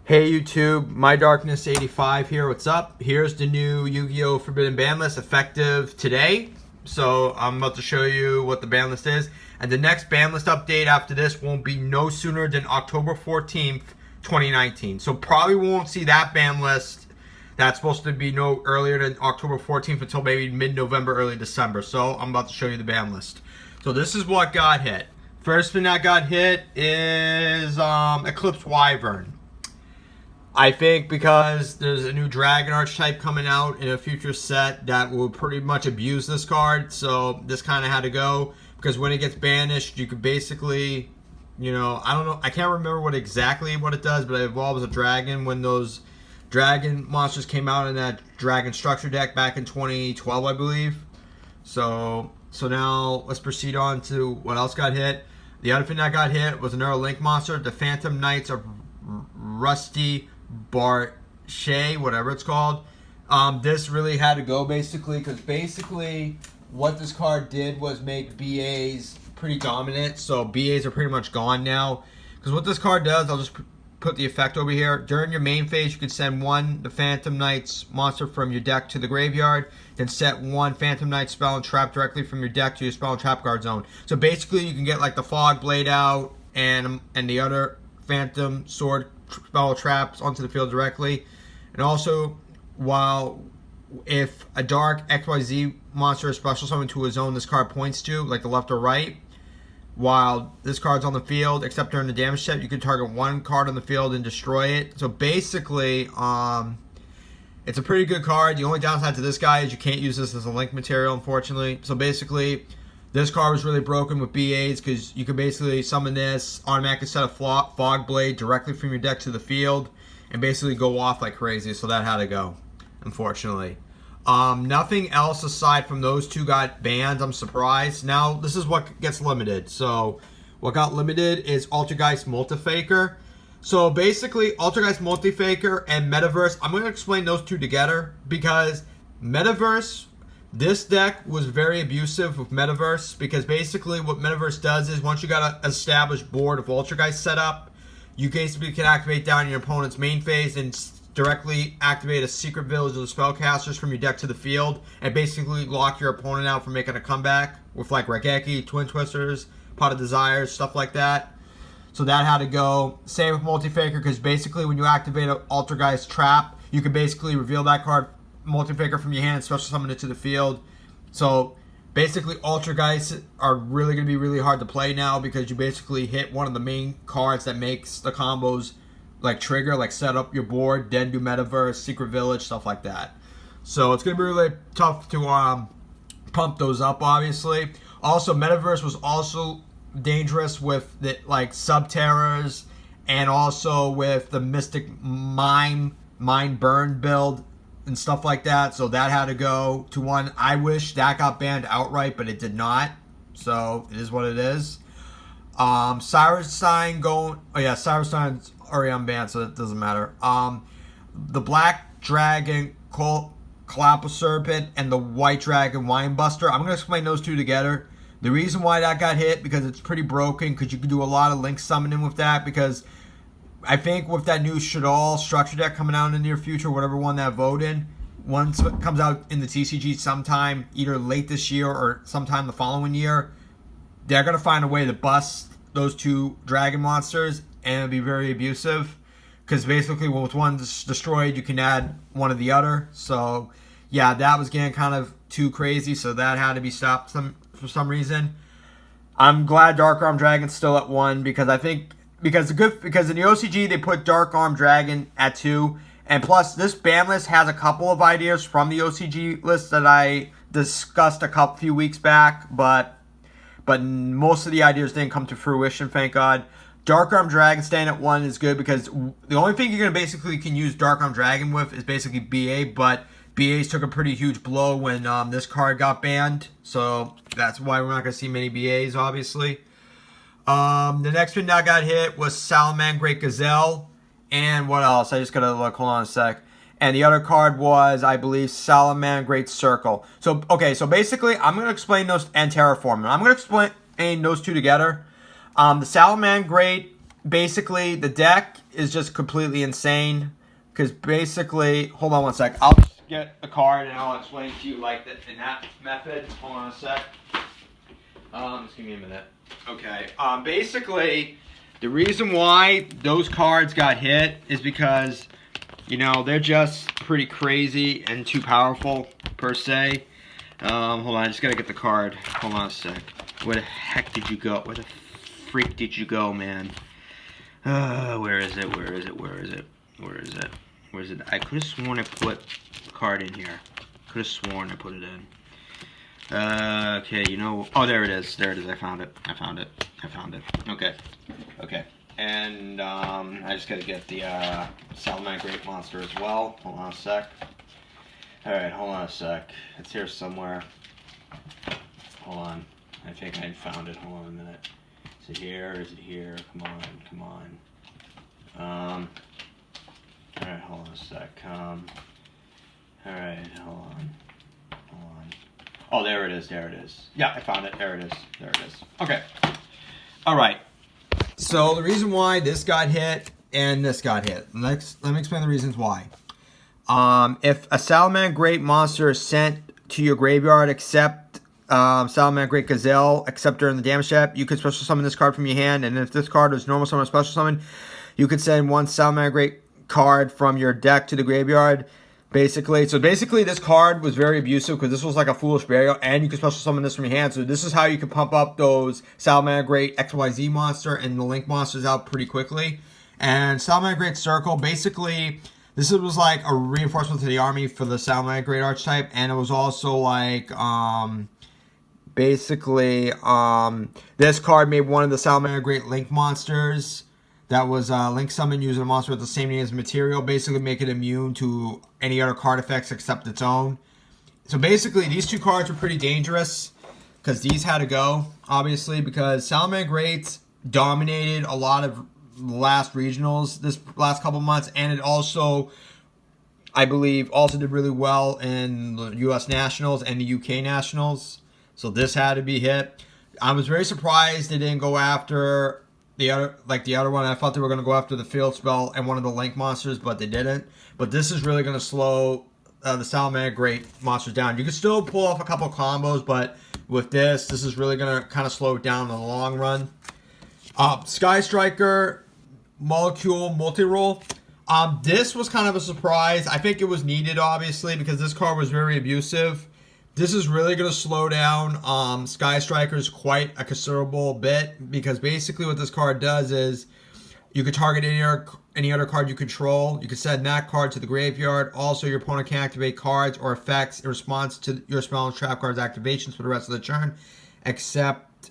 Hey YouTube, My Darkness 85 here. What's up? Here's the new Yu-Gi-Oh! Forbidden ban list effective today. So I'm about to show you what the ban list is. And the next ban list update after this won't be no sooner than October 14th, 2019. So probably won't see that ban list. That's supposed to be no earlier than October 14th until maybe mid-November, early December. So I'm about to show you the ban list. So this is what got hit. First thing that got hit is Eclipse Wyvern. I think because there's a new Dragon archetype coming out in a future set that will pretty much abuse this card, so this kind of had to go. Because when it gets banished, you could basically, you know, I don't know, I can't remember what it does, but it evolves a dragon when those dragon monsters came out in that dragon structure deck back in 2012, I believe. So now let's proceed on to what else got hit. The other thing that got hit was another Link monster, the Phantom Knights of Rusty Barche, whatever it's called. This really had to go basically because basically what this card did was make BAs pretty dominant. So BAs are pretty much gone now. Because what this card does, I'll just put the effect over here. During your main phase, you can send the Phantom Knights monster from your deck to the graveyard. Then set one Phantom Knight spell and trap directly from your deck to your spell and trap card zone. So basically you can get like the Fog Blade out and the other Phantom Sword spell traps onto the field directly. And also, if a dark XYZ monster is special summoned to a zone this card points to, like the left or right, while this card's on the field, except during the damage step, you can target one card on the field and destroy it. So basically, it's a pretty good card. The only downside to this guy is you can't use this as a link material, unfortunately. So basically, this card was really broken with BAs because you could basically summon this, automatically set a Fog Blade directly from your deck to the field, and basically go off like crazy. So that had to go, unfortunately. Nothing else aside from those two got banned. I'm surprised. Now, this is what gets limited. So what got limited is Altergeist Multifaker. So basically, Altergeist Multifaker and Metaverse, I'm going to explain those two together because Metaverse, this deck was very abusive with Metaverse because basically what Metaverse does is once you got an established board of Altergeist set up, you basically can activate down your opponent's main phase and directly activate a Secret Village of the Spellcasters from your deck to the field and basically lock your opponent out from making a comeback with like Regeki, Twin Twisters, Pot of Desires, stuff like that. So that had to go. Same with Multifaker because basically when you activate an Altergeist trap, you can basically reveal that card Multifaker from your hand, special summon it to the field. So basically Altergeist are really going to be really hard to play now because you basically hit one of the main cards that makes the combos like trigger, like set up your board, then do Metaverse, Secret Village, stuff like that. So it's going to be really tough to pump those up, obviously. Also, Metaverse was also dangerous with the like Subterrors and also with the Mystic Mind Burn build and stuff like that. So that had to go to one. I wish that got banned outright, but it did not. So it is what it is. Cyrus Stein going. Oh yeah, Cyrus Stein's already unbanned, so it doesn't matter. The Black Dragon Kalapa Serpent and the White Dragon Winebuster. I'm gonna explain those two together. The reason why that got hit because it's pretty broken because you can do a lot of link summoning with that because I think with that new Shadal structure deck coming out in the near future, whatever one that voted, once it comes out in the TCG sometime either late this year or sometime the following year, they're going to find a way to bust those two dragon monsters and it'll be very abusive because basically with one destroyed, you can add one of the other. So yeah, that was getting kind of too crazy, so that had to be stopped for some reason. I'm glad Dark Arm Dragon's still at 1 because I think because in the OCG they put Dark Arm Dragon at 2, and plus this ban list has a couple of ideas from the OCG list that I discussed a few weeks back, but most of the ideas didn't come to fruition, thank God. Dark Arm Dragon staying at 1 is good because the only thing you're gonna basically can use Dark Arm Dragon with is basically BA, but BAs took a pretty huge blow when this card got banned, so that's why we're not going to see many BAs, obviously. The next one that got hit was Salamangreats Gazelle, and what else? I just got to look, hold on a sec. And the other card was, I believe, Salamangreats Circle. So, okay, so basically, I'm going to explain those, and Terraform. I'm going to explain those two together. The Salamangreats, basically, the deck is just completely insane. Because basically, hold on one sec. I'll just get a card and I'll explain to you like that in that method. Hold on a sec. Just give me a minute. Okay. Basically, the reason why those cards got hit is because, you know, they're just pretty crazy and too powerful per se. Hold on, I just gotta get the card. Hold on a sec. Where the heck did you go? Where the freak did you go, man? Where is it? Where is it? Where is it? Where is it? Where is it? I could have sworn I put the card in here. Could have sworn I put it in. Okay, you know. Oh, there it is. There it is. I found it. I found it. I found it. Okay. Okay. And I just gotta get the Salamangreats monster as well. Hold on a sec. Alright, hold on a sec. It's here somewhere. Hold on. I think I found it. Hold on a minute. Is it here? Is it here? Come on. Come on. Alright, hold on a sec. Alright, hold on. Hold on. Oh, there it is. There it is. Yeah, I found it. There it is. There it is. Okay. Alright. So, the reason why this got hit and this got hit. Let me explain the reasons why. If a Salamangreat monster is sent to your graveyard except Salamangreat Gazelle, except during the damage step, you could special summon this card from your hand, and if this card is normal summon or special summon, you could send one Salamangreat card from your deck to the graveyard, basically. So basically, this card was very abusive because this was like a foolish burial, and you could special summon this from your hand. So this is how you can pump up those Salamangreat XYZ monster and the Link monsters out pretty quickly. And Salamangreat Circle, basically, this was like a reinforcement to the army for the Salamangreat archetype, and it was also like, basically, this card made one of the Salamangreat Link monsters that was Link summon using a monster with the same name as material, basically make it immune to any other card effects except its own. So basically, these two cards were pretty dangerous because these had to go, obviously, because Salamangreats dominated a lot of last regionals this last couple months, and it also, I believe, also did really well in the U.S. Nationals and the U.K. Nationals. So this had to be hit. I was very surprised they didn't go after the other one. I thought they were going to go after the field spell and one of the Link monsters, but they didn't. But this is really going to slow the Salamangreat monsters down. You can still pull off a couple combos, but with this is really going to kind of slow it down in the long run. Sky Striker Molecule Multi-Roll. This was kind of a surprise. I think it was needed, obviously, because this card was very abusive. This is really going to slow down Sky Strikers quite a considerable bit, because basically what this card does is you could target any other card you control. You can send that card to the graveyard. Also, your opponent can activate cards or effects in response to your spell and trap card's activations for the rest of the turn, except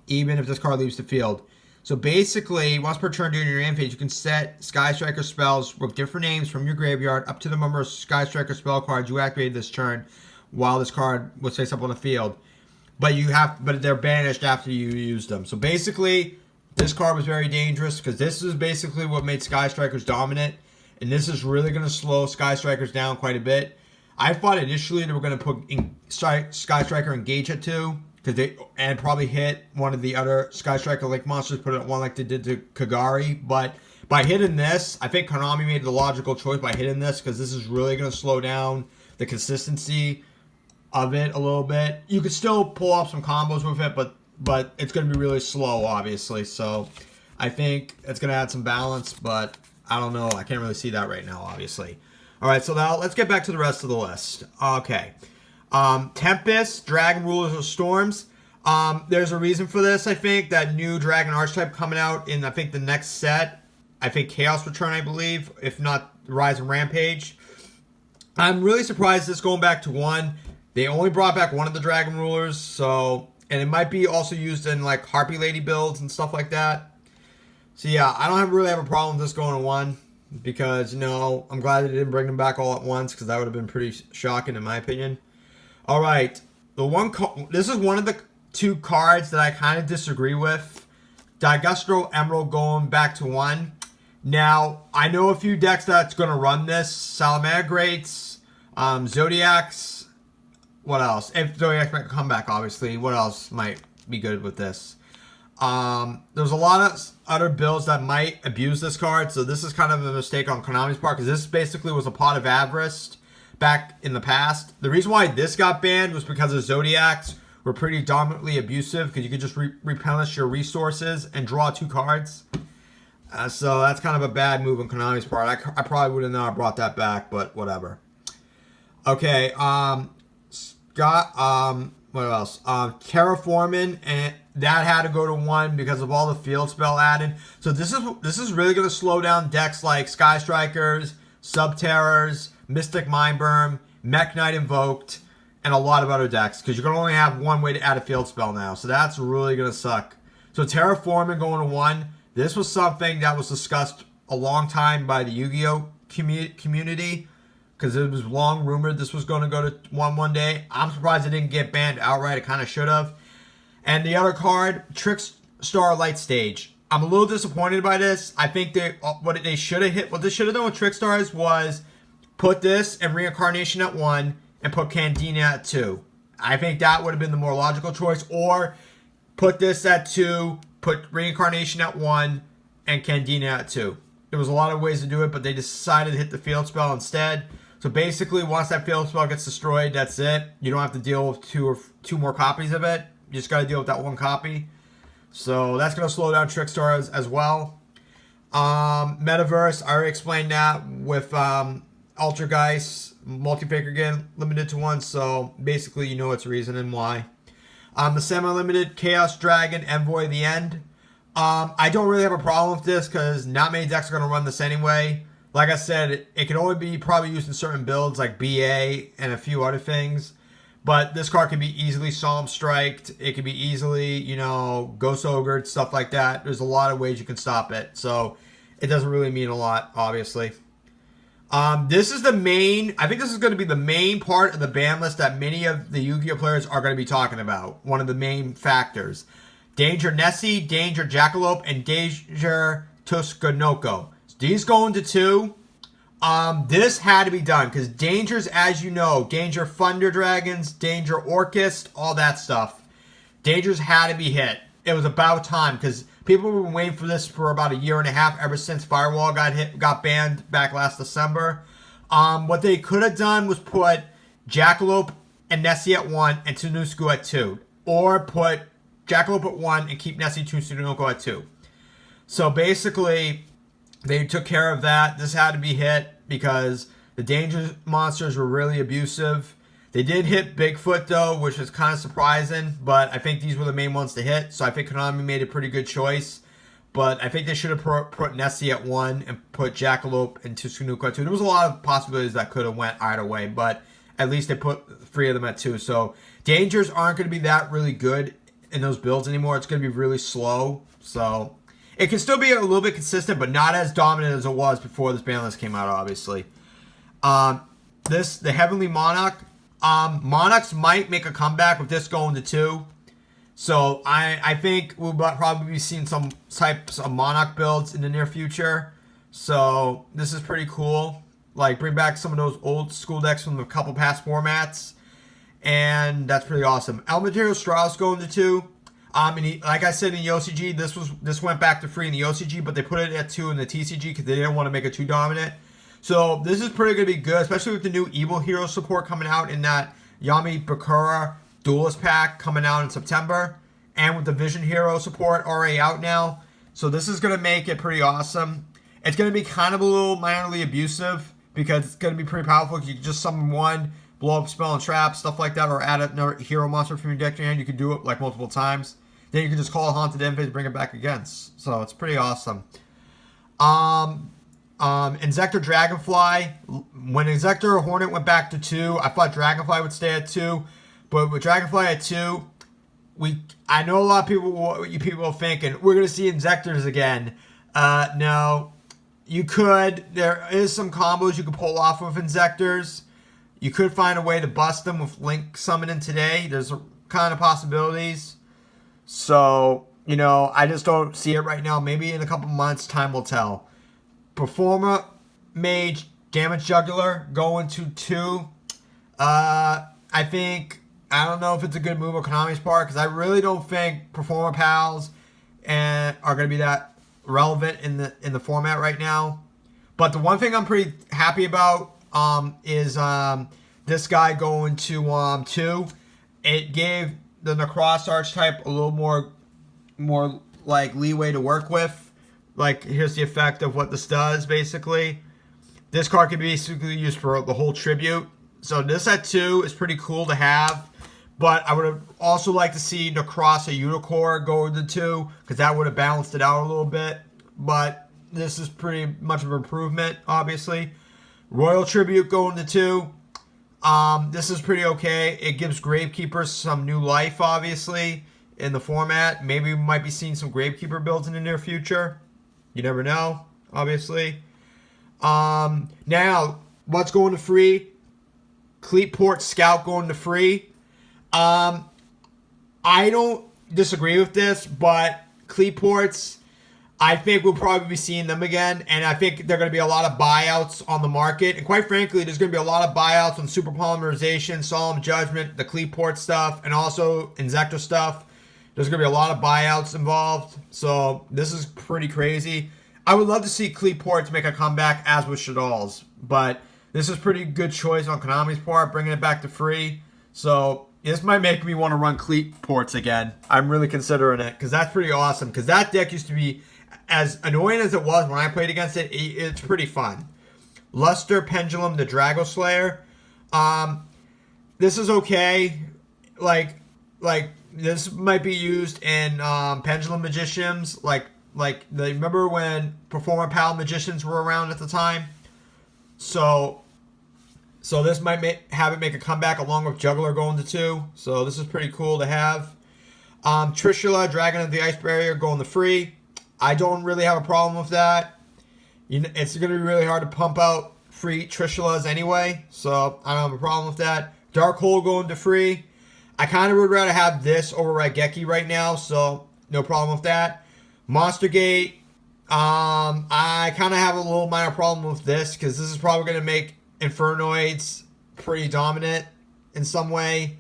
even if this card leaves the field. So basically, once per turn during your end phase, you can set Sky Striker spells with different names from your graveyard up to the number of Sky Striker spell cards you activated this turn, while this card was face up on the field. But they're banished after you use them. So basically, this card was very dangerous because this is basically what made Sky Strikers dominant. And this is really going to slow Sky Strikers down quite a bit. I thought initially they were going to put Sky Striker Engage at 2. And probably hit one of the other Sky Striker Link monsters, put it at 1 like they did to Kagari. But by hitting this, I think Konami made the logical choice by hitting this, because this is really going to slow down the consistency of it a little bit. You could still pull off some combos with it, but it's going to be really slow, obviously. So I think it's going to add some balance, but I don't know. I can't really see that right now, obviously. All right, so now let's get back to the rest of the list. Okay. Tempest, Dragon Rulers of Storms. There's a reason for this, I think. That new Dragon Archetype coming out in, I think, the next set. I think Chaos Return, I believe. If not, Rise and Rampage. I'm really surprised this going back to 1. They only brought back one of the Dragon Rulers, so, and it might be also used in like Harpy Lady builds and stuff like that. So yeah, I don't really have a problem with this going to 1, because, you know, I'm glad they didn't bring them back all at once, because that would have been pretty shocking in my opinion. All right, this is one of the 2 cards that I kind of disagree with. Daigusto Emeral going back to 1. Now, I know a few decks that's going to run this. Salamangreats, Zodiacs. What else? If Zodiacs might come back, obviously. What else might be good with this? There's a lot of other builds that might abuse this card, so this is kind of a mistake on Konami's part, because this basically was a pot of avarice back in the past. The reason why this got banned was because the Zodiacs were pretty dominantly abusive, because you could just replenish your resources and draw 2 cards. So that's kind of a bad move on Konami's part. I probably would have not brought that back, but whatever. Okay, Scott, what else? Terraforming, and that had to go to 1 because of all the field spell added. So this is really going to slow down decks like Sky Strikers, Subterrors, Mystic Mindburn, Mech Knight Invoked, and a lot of other decks, because you're going to only have 1 way to add a field spell now. So that's really going to suck. So Terraforming going to 1. This was something that was discussed a long time by the Yu-Gi-Oh! Community, because it was long rumored this was going to go to 1 one day. I'm surprised it didn't get banned outright. It kind of should have. And the other card, Trickstar Light Stage. I'm a little disappointed by this. I think what they should have hit, what they should have done with Trickstars was put this and Reincarnation at 1 and put Candina at 2. I think that would have been the more logical choice. Or put this at 2, put Reincarnation at 1, and Candina at 2. There was a lot of ways to do it, but they decided to hit the field spell instead. So basically, once that field spell gets destroyed, that's it. You don't have to deal with two more copies of it. You just got to deal with that 1 copy. So that's going to slow down Trickstars as well. Metaverse, I already explained that with Altergeist, multi-faker again, limited to 1. So basically, you know its reason and why. The semi-limited Chaos Dragon Envoy the End. I don't really have a problem with this because not many decks are going to run this anyway. Like I said, it can only be probably used in certain builds like BA and a few other things. But this card can be easily Solemn Striked. It can be easily, you know, Ghost Ogred, stuff like that. There's a lot of ways you can stop it. So it doesn't really mean a lot, obviously. This is the main, I think this is going to be the main part of the ban list that many of the Yu-Gi-Oh! Players are going to be talking about. One of the main factors. Danger Nessie, Danger Jackalope, and Danger Tuskanoko. These go into 2. This had to be done because Dangers, as you know, Danger Thunder Dragons, Danger Orchist, all that stuff. Dangers had to be hit. It was about time because people have been waiting for this for about 1.5 years, ever since Firewall got banned back last December. What they could have done was put Jackalope and Nessie at 1 and Tsunusku at 2. Or put Jackalope at 1 and keep Nessie Tsunoko at 2. So basically, they took care of that. This had to be hit because the Danger monsters were really abusive. They did hit Bigfoot, though, which is kind of surprising. But I think these were the main ones to hit. So I think Konami made a pretty good choice. But I think they should have put Nessie at 1 and put Jackalope and Tsunuko at 2. There was a lot of possibilities that could have went either way. But at least they put 3 of them at 2. So Dangers aren't going to be that really good in those builds anymore. It's going to be really slow. So it can still be a little bit consistent, but not as dominant as it was before this ban list came out, obviously. The Heavenly Monarch. Monarchs might make a comeback with this going to 2. So I think we'll probably be seeing some types of Monarch builds in the near future. So this is pretty cool. Like, bring back some of those old school decks from a couple past formats. And that's pretty awesome. Elmaterial Strauss going to 2. Like I said in the OCG, this went back to 3 in the OCG, but they put it at 2 in the TCG because they didn't want to make it too dominant. So this is pretty going to be good, especially with the new Evil Hero support coming out in that Yami Bakura Duelist pack coming out in September, and with the Vision Hero support already out now. So this is going to make it pretty awesome. It's going to be kind of a little minorly abusive because it's going to be pretty powerful. You can just summon 1, blow up spell and trap, stuff like that, or add another hero monster from your deck to your hand. You can do it like multiple times. Then you can just call a Haunted Envy to bring it back again. So it's pretty awesome. Inzektor Dragonfly. When Inzektor Hornet went back to 2, I thought Dragonfly would stay at 2. But with Dragonfly at 2, I know a lot of people are thinking, we're going to see Inzektors again. No. You could. There is some combos you could pull off with Inzektors. You could find a way to bust them with Link summoning today. There's kind of possibilities. So, you know, I just don't see it right now. Maybe in a couple months, time will tell. Performer, Mage, Damage Juggler, going to 2. I don't know if it's a good move on Konami's part, because I really don't think Performer Pals and are going to be that relevant in the format right now. But the one thing I'm pretty happy about is this guy going to 2. It gave the Necros archetype a little more like leeway to work with. Like, here's the effect of what this does, basically. This card can be basically used for the whole tribute. So this at 2 is pretty cool to have. But I would have also liked to see Necros a Unicorn go into 2, because that would have balanced it out a little bit. But this is pretty much of an improvement, obviously. Royal Tribute going to 2. This is pretty okay. It gives Gravekeepers some new life, obviously, in the format. Maybe we might be seeing some Gravekeeper builds in the near future. You never know, obviously. Now, what's going to free? Qliphorts Scout going to free. I don't disagree with this, but Qliphorts, I think we'll probably be seeing them again, and I think there are going to be a lot of buyouts on the market. And quite frankly, there's going to be a lot of buyouts on Super Polymerization, Solemn Judgment, the Qliphort stuff, and also Inzektor stuff. There's going to be a lot of buyouts involved, so this is pretty crazy. I would love to see Qliphorts make a comeback, as with Shadal's, but this is a pretty good choice on Konami's part, bringing it back to free. So this might make me want to run Qliphorts again. I'm really considering it, because that's pretty awesome, because that deck used to be, as annoying as it was when I played against it, it's pretty fun. Luster Pendulum, the Drago Slayer. This is okay. Like this might be used in Pendulum Magicians. Remember when Performer Pal Magicians were around at the time? So this might have it make a comeback along with Juggler going to 2. So this is pretty cool to have. Trishula, Dragon of the Ice Barrier, going to free. I don't really have a problem with that. It's going to be really hard to pump out free Trishulas anyway, so I don't have a problem with that. Dark Hole going to free. I kind of would rather have this over Raigeki right now, so no problem with that. Monster Gate. I kind of have a little minor problem with this, because this is probably going to make Infernoids pretty dominant in some way.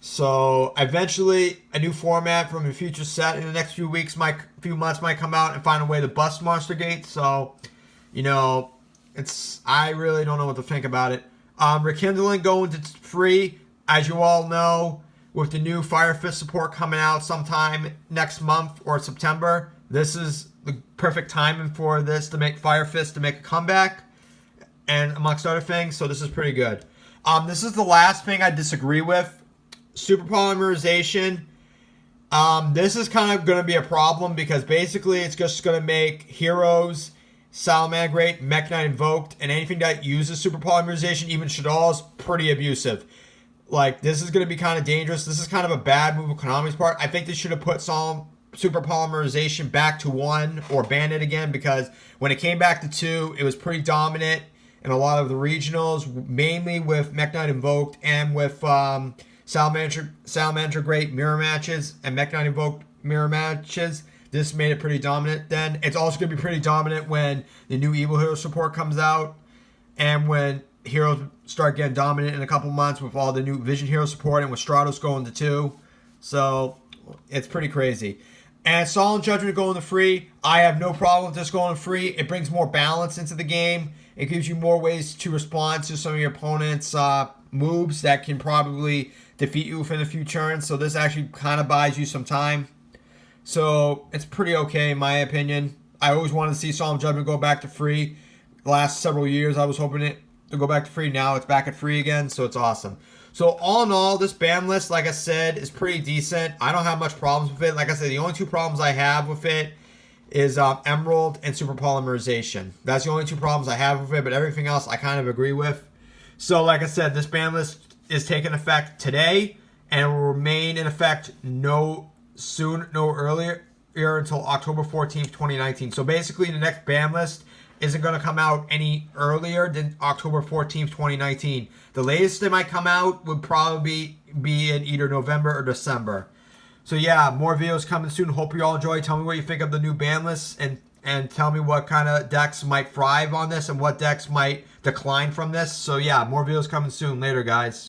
So eventually, a new format from a future set in the next few weeks, few months might come out and find a way to bust Monster Gate. So, I really don't know what to think about it. Rekindling going to free, as you all know, with the new Fire Fist support coming out sometime next month or September. This is the perfect timing for this to make Fire Fist to make a comeback, and amongst other things. So this is pretty good. This is the last thing I disagree with. Super Polymerization. This is kind of going to be a problem, because basically it's just going to make Heroes, Salamangreat, Mech Knight Invoked, and anything that uses Super Polymerization, even Shadal's, pretty abusive. Like, this is going to be kind of dangerous. This is kind of a bad move on Konami's part. I think they should have put Super Polymerization back to 1 or ban it again, because when it came back to 2, it was pretty dominant in a lot of the regionals, mainly with Mech Knight Invoked and with Salamangreat mirror matches and Mech Knight Invoked mirror matches. This made it pretty dominant then. It's also going to be pretty dominant when the new Evil Hero support comes out, and when Heroes start getting dominant in a couple months with all the new Vision Hero support, and with Stratos going to 2. So it's pretty crazy. And Solemn Judgment going to free. I have no problem with this going to free. It brings more balance into the game. It gives you more ways to respond to some of your opponent's moves that can probably defeat you within a few turns. So this actually kind of buys you some time. So it's pretty okay in my opinion. I always wanted to see Solemn Judgment go back to free. The last several years I was hoping it to go back to free. Now it's back at free again, so it's awesome. So all in all, this ban list, like I said, is pretty decent. I don't have much problems with it. Like I said, the only 2 problems I have with it is Emerald and Super Polymerization. That's the only 2 problems I have with it, but everything else I kind of agree with. So like I said, this ban list is taking effect today, and will remain in effect no earlier until October 14th, 2019. So basically, the next ban list isn't going to come out any earlier than October 14th, 2019. The latest it might come out would probably be in either November or December. So yeah, more videos coming soon. Hope you all enjoy. Tell me what you think of the new ban lists, and tell me what kind of decks might thrive on this and what decks might decline from this. So yeah, more videos coming soon. Later, guys.